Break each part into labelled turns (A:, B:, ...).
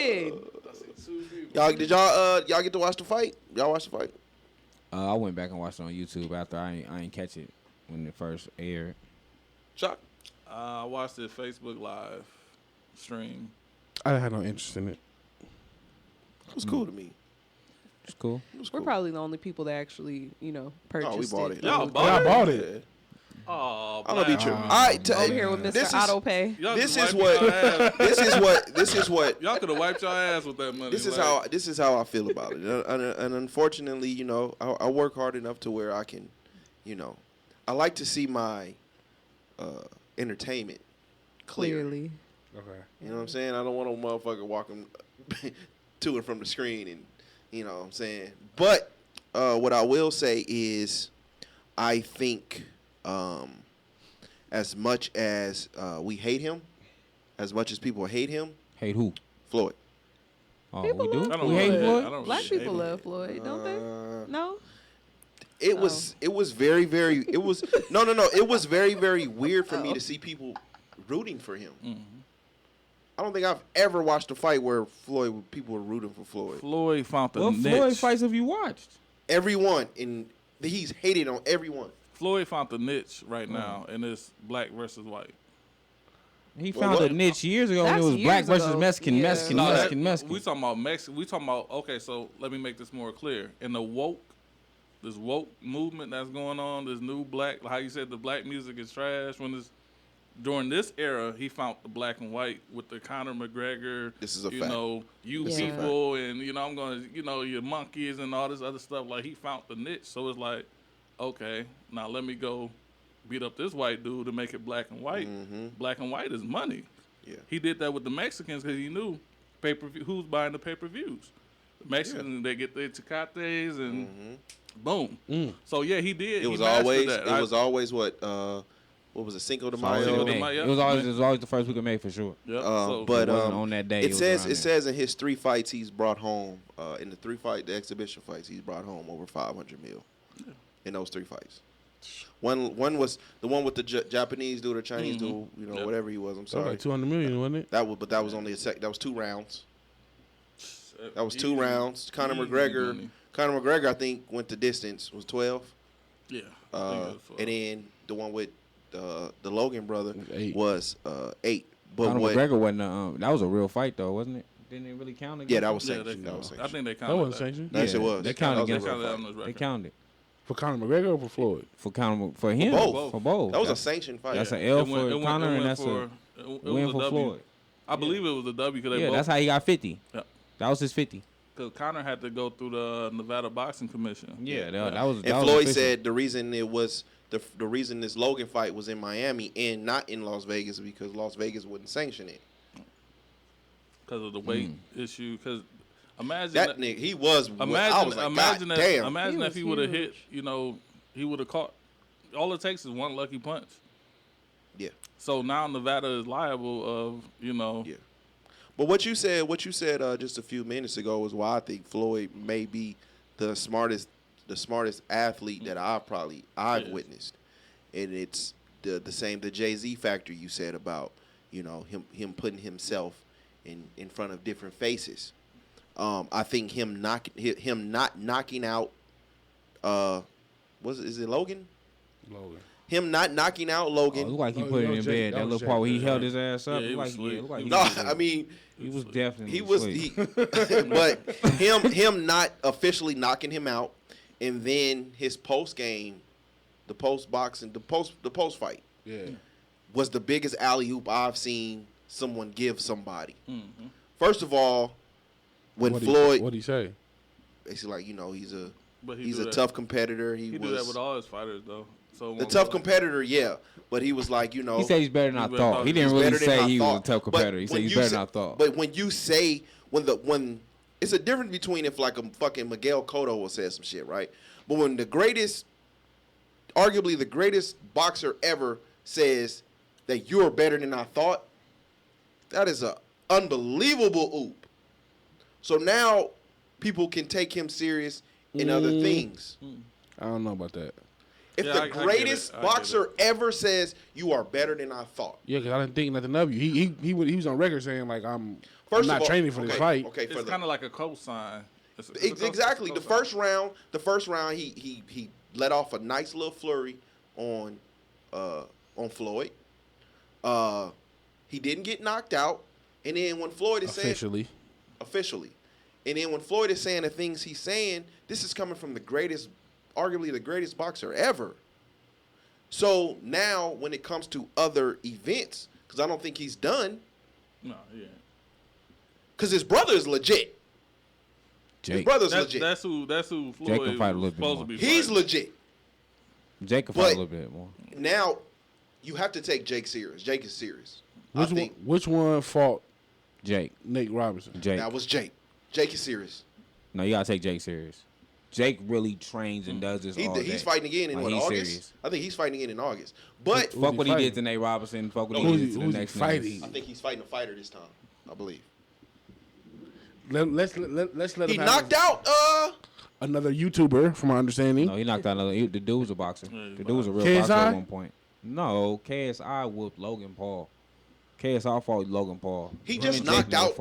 A: did.
B: Y'all get to watch the fight? Y'all watch the fight?
C: I went back and watched it on YouTube after I ain't catch it when it first aired.
B: Chuck?
D: I watched it Facebook Live stream.
E: I had no interest in it.
B: It was cool to me.
C: It's cool.
A: We're probably the only people that actually, purchased
B: Oh, we bought it.
D: Y'all
E: I bought it.
B: Yeah.
D: Oh,
B: I'm gonna be true.
A: Over here with Mr. AutoPay.
B: This is what
D: y'all could have wiped your ass with that money.
B: This is how I feel about it. And unfortunately, I work hard enough to where I can, I like to see my entertainment clearly.
E: Okay.
B: You know what I'm saying? I don't want a motherfucker walking to and from the screen, and you know what I'm saying. But what I will say is, I think as much as we hate him, as much as people hate him,
C: Hate who?
B: Floyd.
C: Oh,
A: People
C: we do.
A: love
C: We hate Floyd.
A: Black people love Floyd, don't they? No.
B: It was very, very. It was no. It was very, very weird for me to see people rooting for him.
D: Mm-hmm.
B: I don't think I've ever watched a fight where people were rooting for Floyd.
D: Floyd found the
C: What
D: niche.
C: Floyd fights have you watched?
B: Everyone, and he's hated on everyone.
D: Floyd found the niche right now, and it's black versus white.
C: He found a niche years ago when it was black versus Mexican, Mexican.
D: We talking about Mexican. We talking about, okay, so let me make this more clear. In the this woke movement that's going on, this new black, how you said the black music is trash. During this era, he found the black and white with the Conor McGregor.
B: This is a
D: fact. People, and I'm going to, your monkeys and all this other stuff. Like, he found the niche. So it's like, okay, now let me go beat up this white dude to make it black and white.
B: Mm-hmm.
D: Black and white is money.
B: Yeah.
D: He did that with the Mexicans because he knew who's buying the pay-per-views. The Mexicans, they get their Tecates and boom. So yeah, he did.
B: It was always what was it, Cinco de Mayo?
C: It was always the first week of May for sure.
D: Yep.
C: But on that day,
B: it says in his 3 fights he's brought home in the exhibition fights he's brought home over $500 million in those 3 fights. One was the one with the Japanese dude or Chinese dude, whatever he was. I'm sorry.
E: Like $200 million, wasn't it?
B: That was only that was 2 rounds. That was 2 rounds. Conor McGregor, I think, went the distance. Was 12.
D: Yeah.
B: And then the one with the Logan brother was 8. But
C: Conor McGregor wasn't. That was a real fight though, wasn't it? Didn't it really count against?
B: Yeah, that was sanctioned.
D: I think they counted.
E: That wasn't sanctioned.
B: Yes, it was.
C: They counted against.
D: They
C: counted.
E: For Conor McGregor or for Floyd?
C: For him.
B: For
C: both.
B: That was a sanctioned fight.
C: That's an L for Conor, and that's a win for Floyd.
D: I believe it was a W.
C: Yeah, that's how he got 50. Yeah. That was his 50.
D: Because Conor had to go through the Nevada Boxing Commission.
C: Yeah, that was.
B: And Floyd said the reason it was the reason this Logan fight was in Miami and not in Las Vegas because Las Vegas wouldn't sanction it.
D: Because of the weight issue. Because imagine
B: that nigga, he was. I was like,
D: imagine
B: God damn.
D: Imagine if he would have hit. He would have caught. All it takes is one lucky punch.
B: Yeah.
D: So now Nevada is liable of
B: Yeah. But what you said just a few minutes ago was why I think Floyd may be the smartest athlete that I've witnessed, and it's the same the Jay-Z factor you said about him putting himself in front of different faces. I think him not knocking out is it Logan?
E: Logan.
B: Him not knocking out Logan.
C: It looked like he put it in bed. That little part where he held his ass up. He was definitely
B: but him not officially knocking him out, and then his post game, the post fight, was the biggest alley oop I've seen someone give somebody. Mm-hmm. First of all, Floyd,
E: what'd he say?
B: Basically, he's a tough competitor. He
D: do that with all his fighters though. So
B: the tough competitor, yeah. But he was like,
C: He said he's better than I thought. He didn't really say he was a tough competitor. He said he's better than I thought.
B: But when you say when it's a difference between if like a fucking Miguel Cotto will say some shit, right? But when arguably the greatest boxer ever says that you're better than I thought, that is a unbelievable oop. So now people can take him serious in other things.
E: I don't know about that.
B: If the greatest boxer ever says you are better than I thought.
E: Yeah, because I didn't think nothing of you. He was on record saying like I'm.
B: First
E: I'm
B: of
E: not
B: all,
E: training for this fight.
B: Okay,
D: it's kind of like a cosign.
B: Exactly. The first round, he let off a nice little flurry on Floyd. He didn't get knocked out, and then when Floyd is
E: officially,
B: and then when Floyd is saying the things he's saying, this is coming from arguably the greatest boxer ever. So now, when it comes to other events, because I don't think he's done.
D: No, yeah.
B: Because his brother is legit.
C: Jake.
B: His brother's legit.
D: That's who Floyd
C: Jake can fight a little bit
D: supposed
C: more.
D: to be.
B: He's
D: fighting.
B: legit.
C: Jake can fight a little bit more.
B: Now, you have to take Jake serious. Jake is serious.
E: Which one fought
C: Jake?
E: Nate Robinson.
C: Jake.
B: That was Jake. Jake is serious.
C: No, you gotta take Jake serious. Jake really trains and does this all day.
B: He's fighting again in August?
C: Serious.
B: I think he's fighting again in August. But
C: fuck what he did to Nate Robinson. Fuck what he did to the next
E: fighting.
B: I think he's fighting a fighter this time, I believe.
E: Let's let him.
B: He knocked out
E: another YouTuber, from my understanding.
C: No, he knocked out another. The dude was a boxer. The dude was a real
E: KSI?
C: boxer at one point. No, KSI whooped Logan Paul. KSI fought Logan Paul.
B: He just knocked out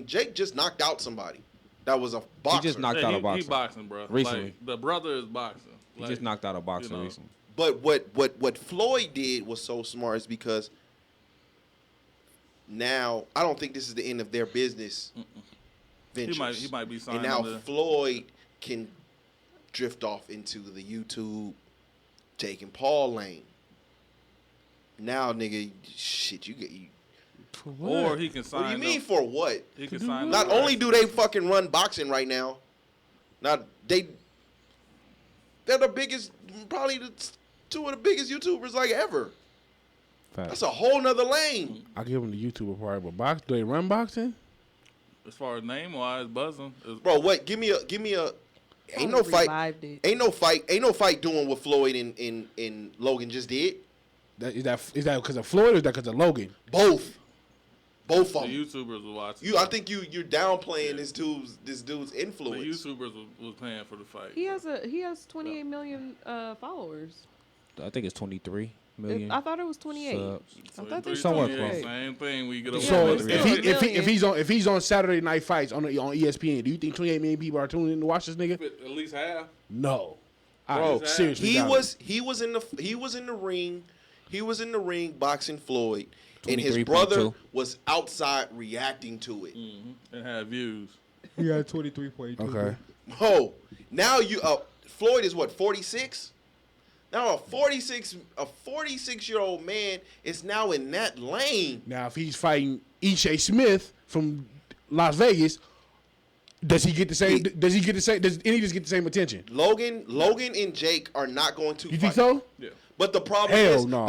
B: Jake just knocked out somebody. That was a boxer.
C: He just knocked out a boxer.
D: He boxing, bro.
C: Recently.
D: Like, the brother is boxing.
C: He just knocked out a boxer recently.
B: But what Floyd did was so smart is because now I don't think this is the end of their business ventures.
D: He might be signed.
B: And now Floyd can drift off into the YouTube Jake and Paul lane. Now, nigga, shit, you get you.
D: Or he can sign.
B: What do you mean for what?
D: He can sign.
B: Not only do they fucking run boxing right now, they're the biggest, probably two of the biggest YouTubers like ever.
C: Fact.
B: That's a whole nother lane.
E: I give them the YouTuber part, but do they run boxing?
D: As far as name wise, buzzing.
B: Bro, what? Give me a. Ain't no fight doing what Floyd and Logan just did.
E: Is that because of Floyd or is that because of Logan?
B: Both of them.
D: The YouTubers were watching.
B: I think you're downplaying this dude's influence.
D: The YouTubers was paying for the fight.
A: He has 28 million followers.
C: I think it's 23 million.
A: I thought it was 28.
C: Subs.
A: I thought they
C: somewhere
A: said
C: close.
D: Same thing. We get
E: So
D: over.
E: if he's on Saturday Night Fights on ESPN, do you think 28 million people are tuning in to watch this nigga?
D: At least half.
E: No,
B: Bro,
E: seriously,
B: he was in the ring. He was in the ring boxing Floyd, and his brother was outside reacting to it.
D: Mm-hmm. And had views.
C: He had 23.2.
E: Okay.
B: Oh, now Floyd is what, 46? Now a 46-year-old man is now in that lane.
E: Now if he's fighting Ishe Smith from Las Vegas, does he get the same? Does any just get the same attention?
B: Logan and Jake are not going to.
E: You think so?
D: Yeah.
B: But the problem
E: Hell
B: is,
E: no.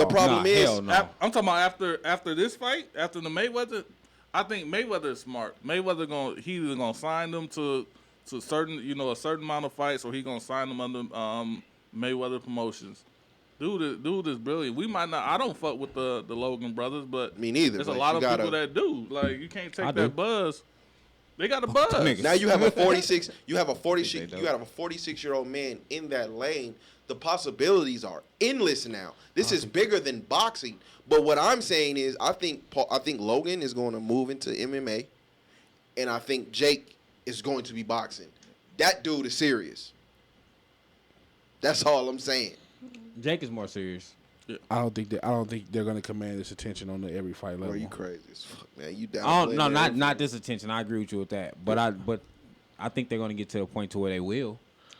D: I'm talking about after this fight, after the Mayweather. I think Mayweather is smart. Mayweather he either gonna sign them to certain a certain amount of fights, or he gonna sign them under Mayweather Promotions. Dude is brilliant. We might not. I don't fuck with the Logan brothers, but
B: me neither.
D: There's a lot of people that do. Like you can't take that buzz. They got a buzz.
B: Now you have a 46. You have a 46. You have a 46-year-old man in that lane. The possibilities are endless now. This is bigger than boxing. But what I'm saying is, I think Logan is going to move into MMA, and I think Jake is going to be boxing. That dude is serious. That's all I'm saying.
C: Jake is more serious.
D: Yeah.
E: I don't think they're going to command this attention on the every fight level.
B: Are you crazy as fuck, man? You down?
C: No, not this attention. I agree with you with that. But I think they're going to get to a point to where they will.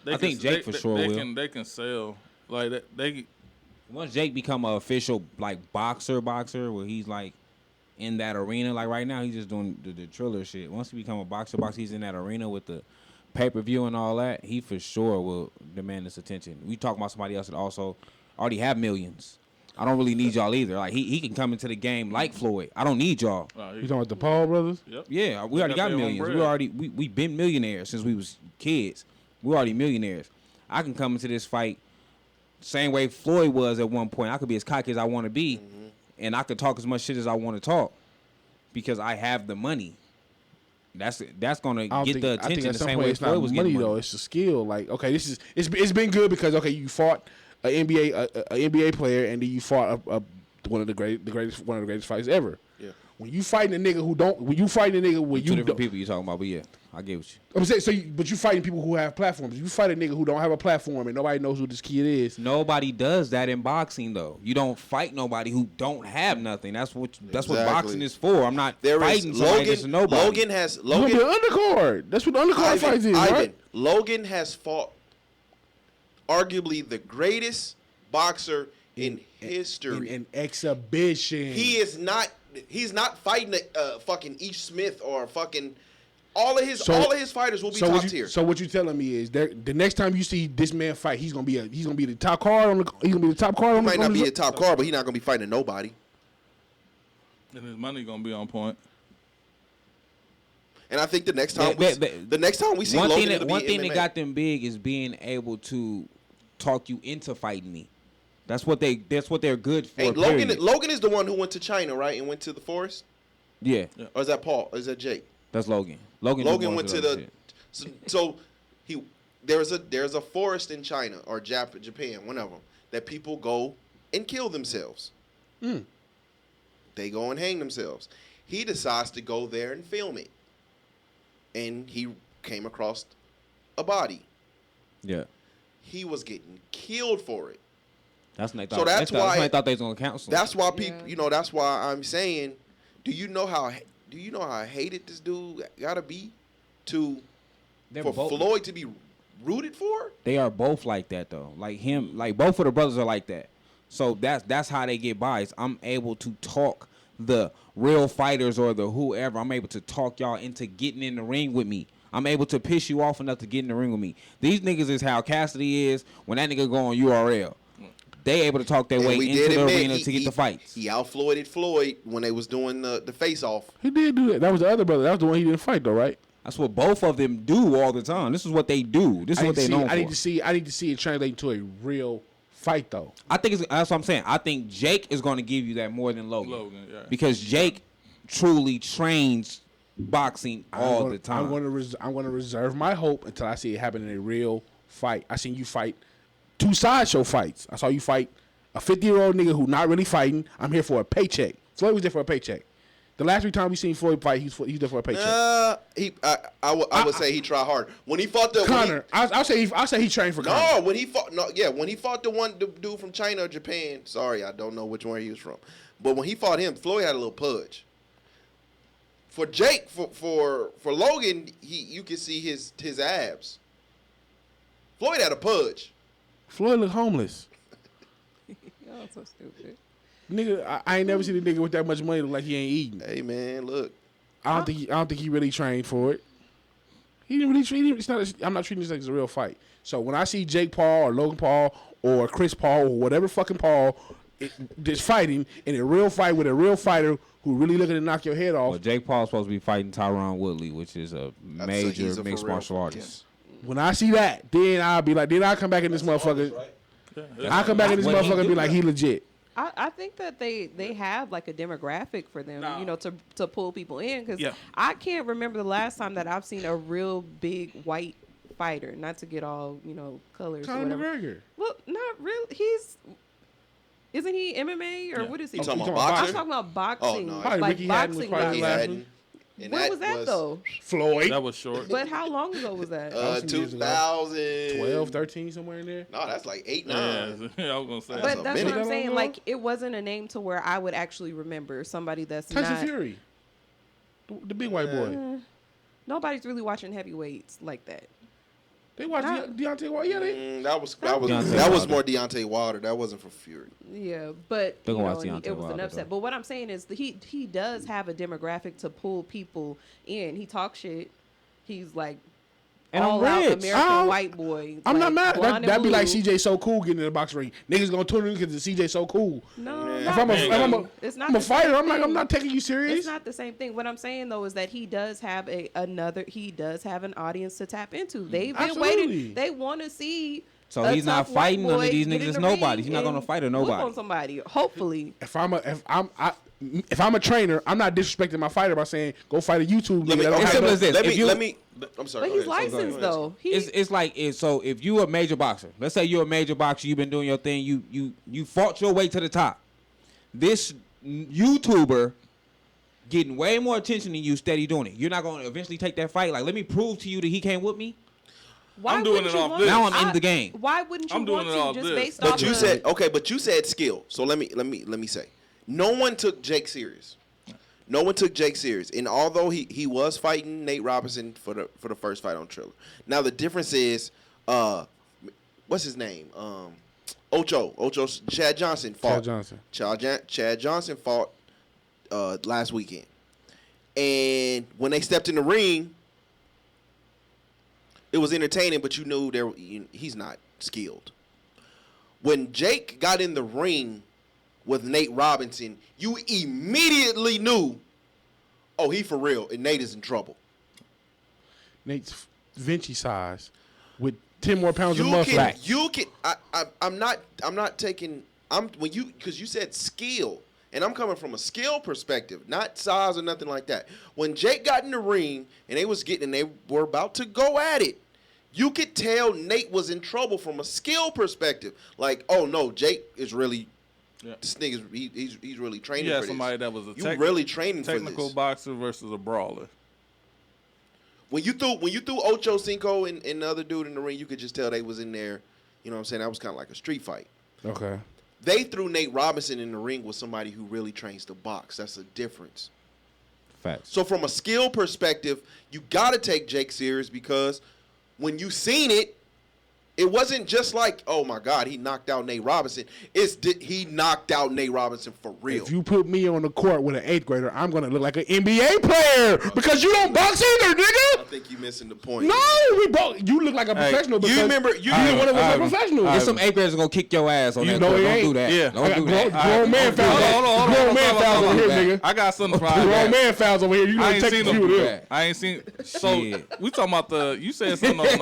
C: I think Jake for sure will.
D: They can sell like they.
C: Once Jake become an official like boxer, where he's like in that arena, like right now he's just doing the Triller shit. Once he become a boxer, he's in that arena with the pay-per-view and all that. He for sure will demand this attention. We talking about somebody else that also already have millions. I don't really need y'all either. Like he can come into the game like Floyd. I don't need y'all.
E: You talking about the Paul brothers?
D: Yep.
C: Yeah, we already got millions. We been millionaires since we was kids. We're already millionaires. I can come into this fight same way Floyd was at one point. I could be as cocky as I want to be, and I could talk as much shit as I want to talk because I have the money. That's gonna get the attention the same way Floyd was getting money.
E: Though it's a skill. Like okay, it's been good because okay, you fought an NBA player and then you fought one of the greatest fighters ever.
B: Yeah.
E: When you fighting a nigga who don't, when you fighting a nigga when
C: Two
E: you
C: different
E: don't,
C: people you talking about, but yeah, I get what you.
E: I'm saying, so but you fighting people who have platforms. You fight a nigga who don't have a platform and nobody knows who this kid is.
C: Nobody does that in boxing though. You don't fight nobody who don't have nothing. That's what
B: Exactly.
C: boxing is for. I'm not
B: There
C: fighting
B: is
C: somebody that's a nobody.
B: Logan has
E: You gonna be
B: Logan.
E: an undercard. That's what the undercard fights is, right?
B: Logan has fought arguably the greatest boxer in history.
E: In exhibition.
B: He's not fighting a fucking Ish Smith or fucking all of his fighters will be top tier.
E: So what you telling me is that the next time you see this man fight, he's gonna be the top card on the. He's gonna be the top card on
B: He
E: the.
B: might not be a top card, but he's not gonna be fighting nobody.
D: And his money gonna be on point.
B: And I think the next time we see
C: one
B: Logan,
C: thing that
B: it'll be
C: one thing
B: MMA.
C: that got them big is being able to talk you into fighting me. That's what they're good for.
B: Hey,
C: period.
B: Logan is the one who went to China, right, and went to the forest.
C: Yeah,
B: Or is that Paul? Or is that Jake?
C: that's Logan. Logan
B: Went to
C: other
B: the.
C: shit.
B: So there's a forest in China or Japan, one of them, that people go and kill themselves. They go and hang themselves. He decides to go there and film it, and he came across a body.
C: Yeah,
B: He was getting killed for it.
C: that's when they
B: So
C: thought.
B: that's
C: That's
B: why-
C: when they thought they was gonna cancel.
B: That's why people,
A: Yeah.
B: that's why I'm saying, do you know how hated this dude gotta be for Floyd to be rooted for?
C: They are both like that though. Like him, like both of the brothers are like that. So that's how they get by. Is I'm able to talk the real fighters or the whoever. I'm able to talk y'all into getting in the ring with me. I'm able to piss you off enough to get in the ring with me. These niggas is how Cassidy is when that nigga go on URL. They able to talk their
B: And
C: way
B: we
C: into
B: did
C: the
B: admit
C: arena to get the fights.
B: He out-Floyded Floyd when they was doing the face-off.
E: He did do that. That was the other brother. That was the one he didn't fight though, right?
C: That's what both of them do all the time. This is what they do. This is what they know.
E: I need to see it translate into a real fight though.
C: I think that's what I'm saying. I think Jake is going to give you that more than Logan.
D: Yeah.
C: Because Jake truly trains boxing all the time.
E: I'm gonna reserve my hope until I see it happen in a real fight. I seen you fight 2 sideshow fights. I saw you fight a 50-year-old nigga who not really fighting. I'm here for a paycheck. Floyd was there for a paycheck. The last 3 times we seen Floyd fight, he's there for a paycheck.
B: I would say he tried hard when he fought the
E: Connor, I'll say he trained for Connor.
B: No, when he fought the dude from China or Japan. Sorry, I don't know which one he was from. But when he fought him, Floyd had a little pudge. For Jake, for Logan, you can see his abs. Floyd had a pudge.
E: Floyd look homeless.
A: Y'all so stupid.
E: Nigga, I ain't never seen a nigga with that much money look like he ain't eating.
B: Hey man, look.
E: I don't think he really trained for it. He didn't really train. I'm not treating this like it's a real fight. So when I see Jake Paul or Logan Paul or Chris Paul or whatever fucking Paul just fighting in a real fight with a real fighter who really looking to knock your head off.
C: Well, Jake Paul's supposed to be fighting Tyron Woodley, which is a major
B: he's a
C: mixed
B: for real
C: martial
B: fight,
C: artist.
E: When I see that, then I'll be like, then I'll come back in this motherfucker. I'll come back in this motherfucker and be like, he legit.
A: I think that they have like a demographic for them, to pull people in. Because I can't remember the last time that I've seen a real big white fighter. Not to get all colors or
E: Conor
A: whatever.
E: McGregor.
A: Well, not really. Isn't he MMA or what is he?
B: You talking about
E: talking about
B: boxer?
A: I'm talking about boxing.
B: no.
E: Probably
A: like
E: Ricky Hatton was
A: boxing.
E: probably
B: Ricky
E: last
A: boxing.
B: Hatton. And
A: When was that though?
E: Floyd.
D: That was short.
A: But how long ago was that?
E: was some years ago.
B: 2000.
E: 12, 13, somewhere in there.
B: No, that's like 8, 9.
D: Yeah, I was gonna say.
B: That's
A: But
B: a
A: that's what
B: minute.
A: I'm saying.
E: That long
A: Like, it wasn't a name to where I would actually remember somebody that's
E: Tyson
A: not.
E: Fury. The big white boy.
A: Nobody's really watching heavyweights like that.
E: They watch
A: Not-
E: Deontay Wilder. Yeah, they.
B: That was
C: Deontay
B: more Deontay Wilder. That wasn't for Fury.
A: Yeah, but
C: They're
A: you
C: gonna
A: know,
C: watch Deontay
A: it was an
C: Wilder,
A: upset.
C: though.
A: But what I'm saying is that he does have a demographic to pull people in. He talks shit. He's like
C: And I'm
A: all out
C: rich.
A: American white boy.
E: I'm not mad.
A: blonde and
E: That'd be like
A: blue.
E: CJ So Cool getting in the box ring. Niggas gonna tune in because CJ So Cool.
A: No,
B: Yeah.
E: If
A: not
E: I'm
A: the same.
E: a
A: It's not
E: I'm a
A: the same
E: fighter,
A: thing.
E: I'm not taking you serious.
A: It's not the same thing. What I'm saying though is that he does have he does have an audience to tap into. They've been
E: Absolutely.
A: waiting. They want to see.
C: So
A: a
C: he's not
A: tough white
C: fighting none of
A: boy
C: these
A: get in
C: niggas
A: the
C: nobody.
A: ring
C: He's not gonna
A: and
C: fight a
A: whoop
C: nobody.
A: on somebody. Hopefully.
E: If I'm a trainer, I'm not disrespecting my fighter by saying go fight a YouTube nigga that don't
C: It's
E: have
C: simple
E: no-
C: as this. If you-
B: I'm sorry.
A: But
B: go
A: he's
B: ahead. So go ahead.
A: licensed though.
C: It's like so if you a major boxer, let's say you're a major boxer, you've been doing your thing, you fought your way to the top. This YouTuber getting way more attention than you, steady doing it. You're not going to eventually take that fight. Like, let me prove to you that he can't whoop me.
A: Why
D: I'm doing it off this.
C: Now I'm in the game.
A: Why wouldn't you
D: I'm doing
A: want
D: it
A: to
D: off
A: just
D: this.
A: based
B: But
A: off
B: you
A: of...
B: said okay, but you said skill. So let me say, no one took Jake serious. No one took Jake serious, and although he was fighting Nate Robinson for the first fight on Triller. Now the difference is, what's his name? Ocho Chad Johnson fought. Chad Johnson fought last weekend, and when they stepped in the ring, it was entertaining, but you knew he's not skilled. When Jake got in the ring with Nate Robinson, you immediately knew, oh, he for real, and Nate is in trouble.
E: Nate's Vinci size with 10 more pounds of muscle.
B: Because you said skill, and I'm coming from a skill perspective, not size or nothing like that. When Jake got in the ring and they were about to go at it, you could tell Nate was in trouble from a skill perspective. Like, oh no, Jake is really, this nigga's he's really training for this.
D: Somebody that was
B: really training for this.
D: Technical boxer versus a brawler.
B: When you threw Ocho Cinco and the other dude in the ring, you could just tell they was in there. You know what I'm saying? That was kind of like a street fight.
E: Okay.
B: They threw Nate Robinson in the ring with somebody who really trains to box. That's a difference.
C: Facts.
B: So from a skill perspective, you got to take Jake serious because when you seen it, it wasn't just like, oh my God, he knocked out Nate Robinson. He knocked out Nate Robinson for real.
E: If you put me on the court with an 8th grader, I'm gonna look like an NBA player because you don't box either, nigga.
B: I think you missing the point.
E: No, we both. You look like a professional.
B: You remember? You
E: one of us a professional.
C: There's some 8th graders gonna kick your ass on that.
E: know
C: Don't
E: he
C: do that.
D: Yeah.
C: Don't do that.
E: Grown man fouls. Grown man fouls over here, nigga.
D: I got something for
E: Grown man fouls over here. You
D: I
E: don't
D: ain't
E: take
D: seen
E: the
D: them.
E: few of them.
D: I ain't seen. So we talking about you said something on